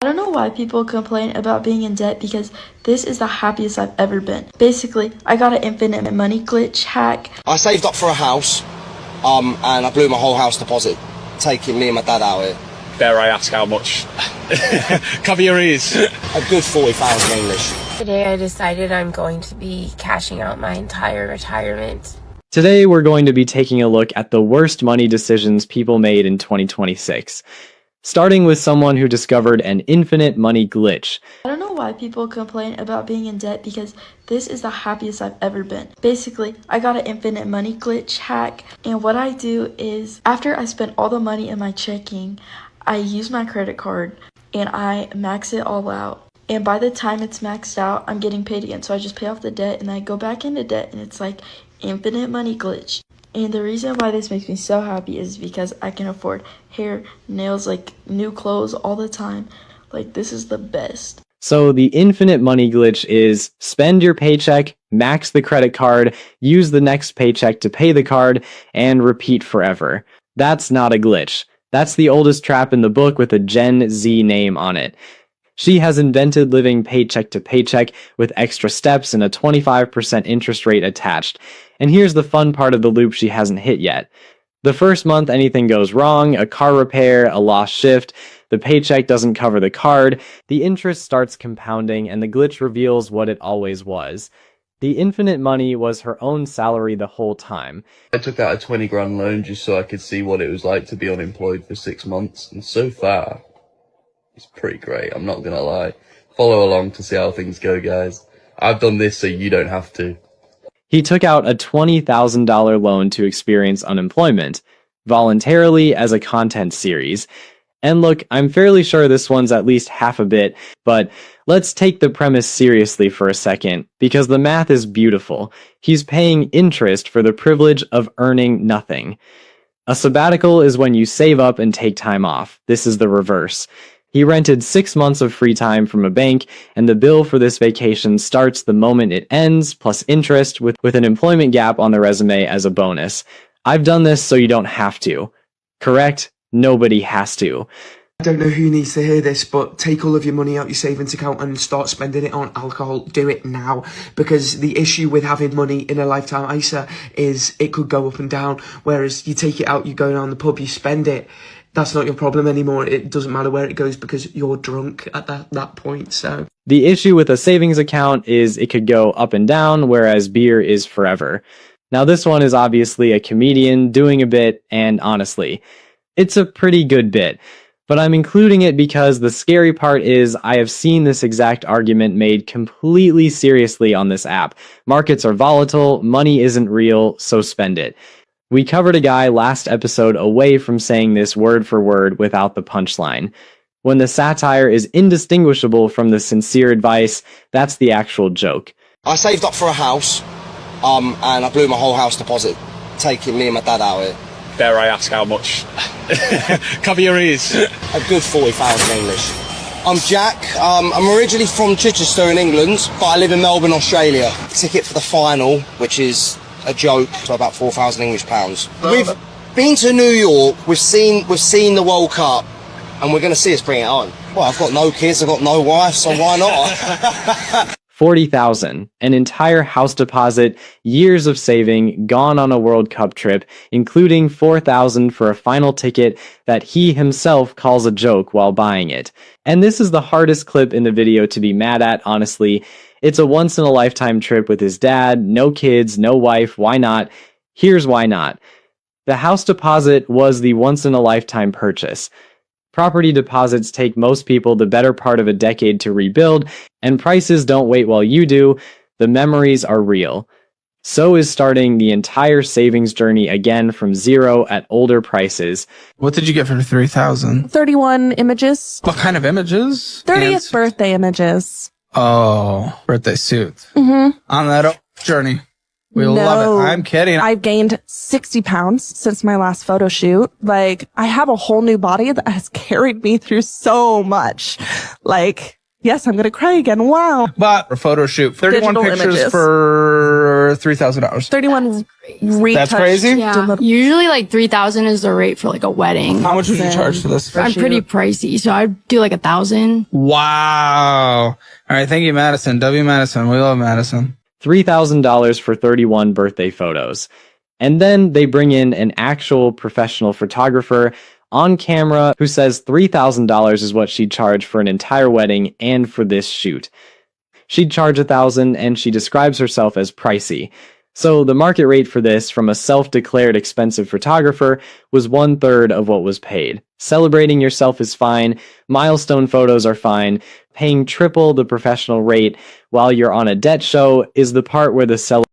I don't know why people complain about being in debt because this is the happiest I've ever been. Basically, I got an infinite money glitch hack. I saved up for a house, and I blew my whole house deposit, taking me and my dad out here. Dare I ask how much? Cover your ears. A good 40,000 English. Today I decided I'm going to be cashing out my entire retirement. Today we're going to be taking a look at the worst money decisions people made in 2026. Starting with someone who discovered an infinite money glitch. I don't know why people complain about being in debt because this is the happiest I've ever been. Basically, I got an infinite money glitch hack, and what I do is after I spend all the money in my checking, I use my credit card and I max it all out. And by the time it's maxed out, I'm getting paid again. So I just pay off the debt and I go back into debt, and it's like infinite money glitch. And the reason why this makes me so happy is because I can afford hair, nails, like new clothes all the time. Like, this is the best. So the infinite money glitch is spend your paycheck, max the credit card, use the next paycheck to pay the card, and repeat forever. That's not a glitch. That's the oldest trap in the book with a Gen Z name on it. She has invented living paycheck to paycheck with extra steps and a 25% interest rate attached. And here's the fun part of the loop she hasn't hit yet. The first month anything goes wrong, a car repair, a lost shift, the paycheck doesn't cover the card, the interest starts compounding, and the glitch reveals what it always was. The infinite money was her own salary the whole time. I took out a 20 grand loan just so I could see what it was like to be unemployed for 6 months, and so far, it's pretty great, I'm not gonna lie. Follow along to see how things go, guys. I've done this so you don't have to. He took out a $20,000 loan to experience unemployment, voluntarily as a content series. And look, I'm fairly sure this one's at least half a bit, but let's take the premise seriously for a second, because the math is beautiful. He's paying interest for the privilege of earning nothing. A sabbatical is when you save up and take time off. This is the reverse. He rented 6 months of free time from a bank, and the bill for this vacation starts the moment it ends, plus interest, with an employment gap on the resume as a bonus. I've done this so you don't have to. Correct? Nobody has to. I don't know who needs to hear this, but take all of your money out your savings account and start spending it on alcohol. Do it now, because the issue with having money in a lifetime ISA is it could go up and down, whereas you take it out, you go down the pub, you spend it. That's not your problem anymore. It doesn't matter where it goes because you're drunk at that point. So the issue with a savings account is it could go up and down, whereas beer is forever. Now this one is obviously a comedian doing a bit, and honestly, it's a pretty good bit. But I'm including it because the scary part is I have seen this exact argument made completely seriously on this app. Markets are volatile, money isn't real, so spend it. We covered a guy last episode away from saying this word for word without the punchline. When the satire is indistinguishable from the sincere advice, that's the actual joke. I saved up for a house, and I blew my whole house deposit, taking me and my dad out here. Dare I ask how much? Cover your ears. A good 40,000 English. I'm Jack. I'm originally from Chichester in England, but I live in Melbourne, Australia. Ticket for the final, which is a joke, so about 4,000 English pounds. We've been to New York, we've seen the World Cup, and we're going to see us bring it on. Well, I've got no kids, I've got no wife, so why not? 40,000, an entire house deposit, years of saving, gone on a World Cup trip, including 4,000 for a final ticket that he himself calls a joke while buying it. And this is the hardest clip in the video to be mad at, honestly. It's a once-in-a-lifetime trip with his dad, no kids, no wife, why not? Here's why not. The house deposit was the once-in-a-lifetime purchase. Property deposits take most people the better part of a decade to rebuild, and prices don't wait while you do. The memories are real. So is starting the entire savings journey again from zero at older prices. What did you get for 3,000? 31 images. What kind of images? 30th birthday images. Oh, birthday suit. Mm-hmm. On that journey. We love it. I'm kidding. I've gained 60 pounds since my last photo shoot. Like, I have a whole new body that has carried me through so much. Like, yes, I'm going to cry again. Wow. But for photo shoot, 31 Digital pictures images. for for $3,000. 31 retouched. That's crazy? Yeah. Usually like 3,000 is the rate for like a wedding. How much would you charge for this? I'm pretty pricey, so I'd do like 1,000. Wow. All right. Thank you, Madison. W. Madison. We love Madison. $3,000 for 31 birthday photos. And then they bring in an actual professional photographer on camera who says $3,000 is what she'd charge for an entire wedding and for this shoot. She'd charge $1,000 and she describes herself as pricey. So the market rate for this from a self-declared expensive photographer was 1/3 of what was paid. Celebrating yourself is fine, milestone photos are fine, paying triple the professional rate while you're on a debt show is the part where the seller